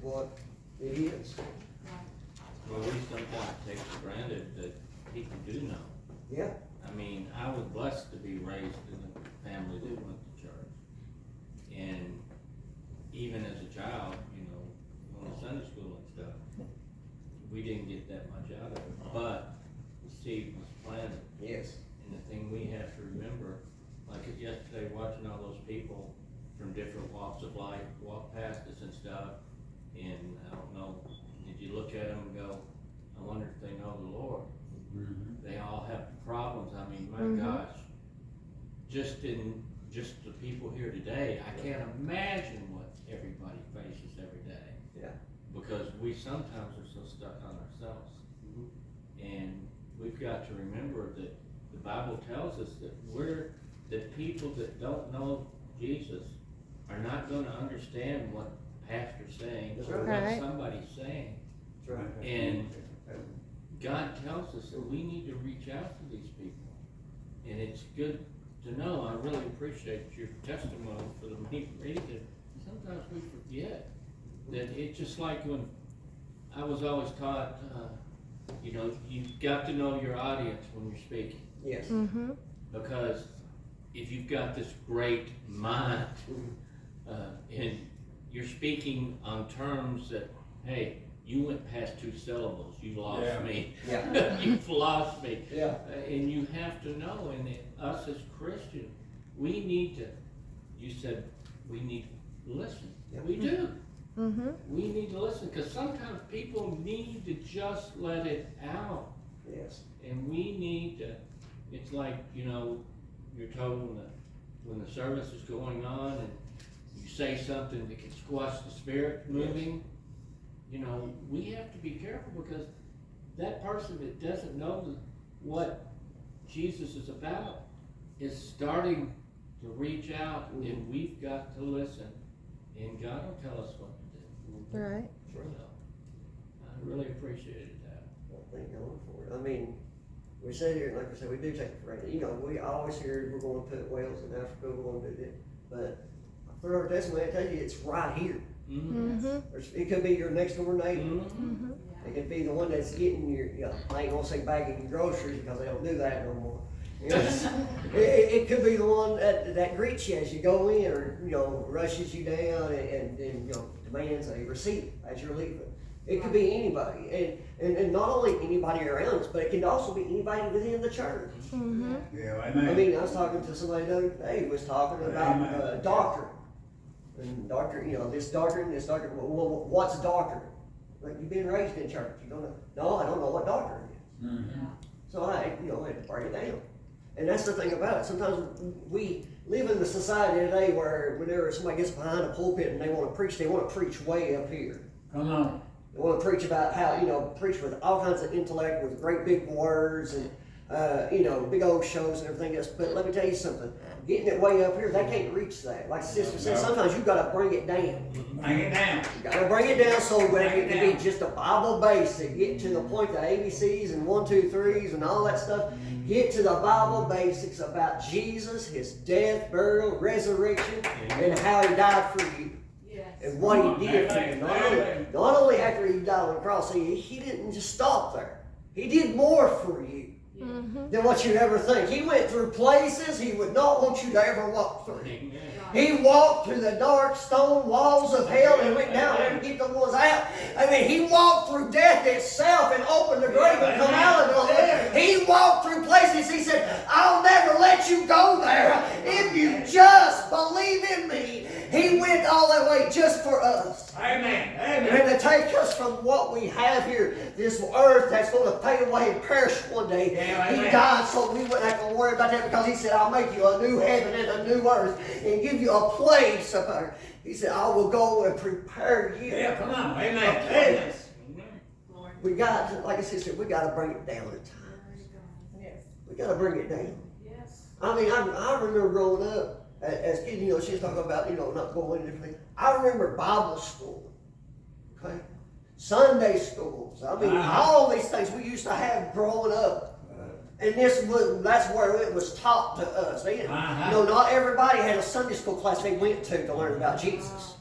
what it is. Well, we sometimes take for granted that people do know. Yeah. I mean, I was blessed to be raised in a family that went to church. And even as a child, you know, going to Sunday school and stuff, we didn't get that much out of it. But the seed was planted. Yes. And the thing we have to remember, like yesterday, watching all those people from different walks of life walk past us and stuff, and I don't know, did you look at them and go, I wonder if they know the Lord? Mm-hmm. They all have problems. I mean, my gosh, just the people here today, I can't imagine what everybody faces every day. Yeah. Because we sometimes are so stuck on ourselves. And we've got to remember that the Bible tells us that people that don't know Jesus are not going to understand what pastor's saying or what somebody's saying. That's right. And God tells us that we need to reach out to these people. And it's good to know. I really appreciate your testimony for the reason. Sometimes we forget that it's just like when I was always taught, you know, you've got to know your audience when you're speaking. Yes. Because if you've got this great mind and you're speaking on terms that, hey, you went past 2 syllables, you lost me. Yeah. You've lost me. Yeah. And you have to know, and us as Christians, we need to, you said we need to listen. Yeah. We do. We need to listen, because sometimes people need to just let it out. Yes. And we need to, it's like, you know, you're told when the service is going on and you say something that can squash the spirit moving. Yes. You know, we have to be careful, because that person that doesn't know what Jesus is about is starting to reach out, and we've got to listen, and God will tell us what to do. Right. So, I really appreciated that. Well, thank God for it. I mean, we sit here, and like I said, we do take it for granted. You know, we always hear we're going to put whales in Africa, we're going to do this. But through our testimony, I tell you, it's right here. It could be your next door neighbor. It could be the one that's getting your, you know, I ain't gonna say bagging your groceries, because they don't do that no more. You know, it could be the one that greets you as you go in, or, you know, rushes you down and you know, demands a receipt as you're leaving. It could be anybody, and not only anybody around us, but it can also be anybody within the church. Yeah, amen. I mean, I was talking to somebody the other day, was talking about doctrine. And doctrine, you know, this doctrine, well, what's doctrine? Like, you've been raised in church, you don't know? No, I don't know what doctrine is. So I, you know, had to break it down. And that's the thing about it. Sometimes we live in the society today where whenever somebody gets behind a pulpit and they want to preach way up here. Come on. They want to preach about how, you know, preach with all kinds of intellect, with great big words and, you know, big old shows and everything else. But let me tell you something. Getting it way up here, they can't reach that. Like Sister said, sometimes you got to bring it down. Bring it down. You got to bring it down so that it can be just a Bible basic. Get to the point, the ABCs and 1, 2, 3s and all that stuff. Get to the Bible basics about Jesus, His death, burial, resurrection, and how He died for you. And what He did for you. Not only after He died on the cross, He didn't just stop there. He did more for you than what you'd ever think. He went through places He would not want you to ever walk through. He walked through the dark stone walls of hell and went down there to get the ones out. I mean, He walked through death itself and opened the grave and come out of it. He walked through places. He said, I'll never let you go there if you just believe in me. He went all that way just for us. Amen. And to take us from what we have here, this earth that's going to fade away and perish one day. He died so we wouldn't have to worry about that, because He said, I'll make you a new heaven and a new earth and give you a place up there. He said, I will go and prepare you. Yeah, come on. Amen. We got to, like I said, we got to bring it down at times. We got to bring it down. I mean, I remember growing up as kids, you know, she's talking about, you know, not going and everything. I remember Bible school, okay? Sunday schools. I mean, all these things we used to have growing up. And that's where it was taught to us. You know, not everybody had a Sunday school class they went to learn about Jesus.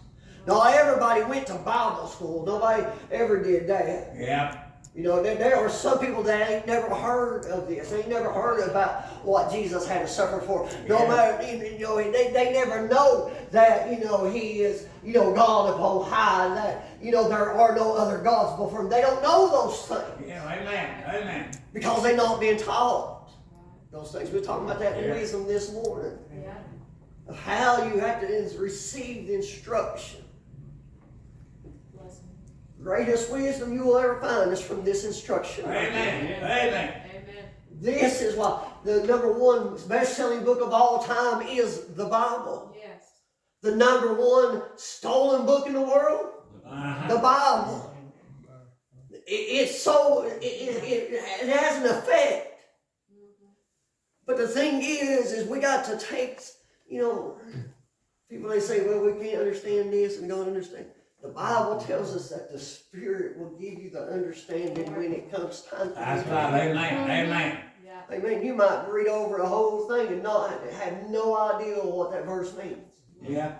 Not everybody went to Bible school. Nobody ever did that. Yeah. You know, there are some people that ain't never heard of this. They ain't never heard about what Jesus had to suffer for. No matter, you know, they never know that, you know, he is, you know, God upon high, that, you know, there are no other gods before him. They don't know those things. Yeah, amen. Amen. Because they're not being taught those things. We're talking about that in wisdom this morning. Yeah. Of how you have to receive the instruction. Greatest wisdom you will ever find is from this instruction. Amen. Amen. Amen. Amen. This is why the number one best-selling book of all time is the Bible. Yes. The number one stolen book in the world, the Bible. It's so, it has an effect. But the thing is we got to take, you know, people they say, well, we can't understand this and don't understand. The Bible tells us that the Spirit will give you the understanding when it comes time to That's right. Amen. Amen. Yeah. Amen. You might read over a whole thing and not have no idea what that verse means. Yeah.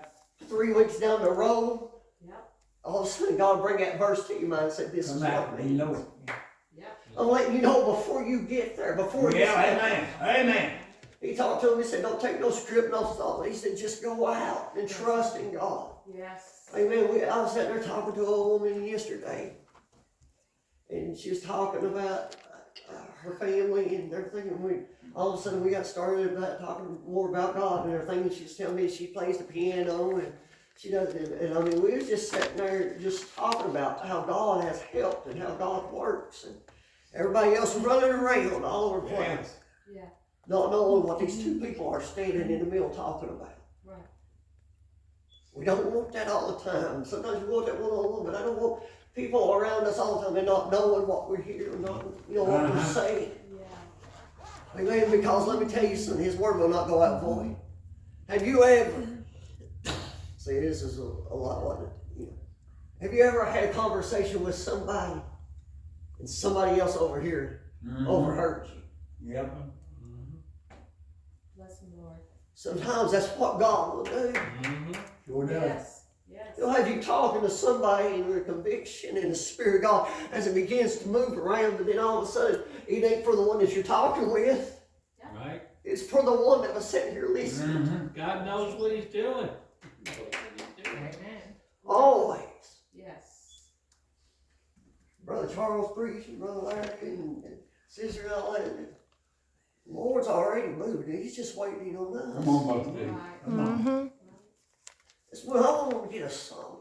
3 weeks down the road, Yep. all of a sudden God will bring that verse to your mind and say, this is Come what out. it You means. know it. Yep. I'm letting you know before you get there, before you Yeah. get Amen. Amen. He talked to him, he said, don't take no script, no thought. He said, just go out and trust in God. Yes. Amen. I was sitting there talking to a woman yesterday, and she was talking about her family and everything, and all of a sudden we got started about talking more about God and everything, and she was telling me she plays the piano, and she does, and I mean, we was just sitting there just talking about how God has helped and how God works, and everybody else was running around all over the place, Yeah. not knowing what these two people are standing in the middle talking about. Right. We don't want that all the time. Sometimes we want that one-on-one, but I don't want people around us all the time and not knowing what we're hearing, not what we're saying. Yeah. Amen. Because let me tell you something, His word will not go out void. Have you ever? See, this is a lot like it. Have you ever had a conversation with somebody and somebody else over here overheard you? Yep. Bless the Lord. Sometimes that's what God will do. Sure does. Yes. Yes. He'll have you talking to somebody in your conviction and the Spirit of God as it begins to move around, but then all of a sudden, it ain't for the one that you're talking with. Right? It's for the one that was sitting here listening. God knows what he's doing. Amen. Always. Yes. Brother Charles preaching, Brother Larry and Sister and all that. The Lord's already moved. He's just waiting on us. Come on, Buster. Right. Come on. Well, I want to get a song.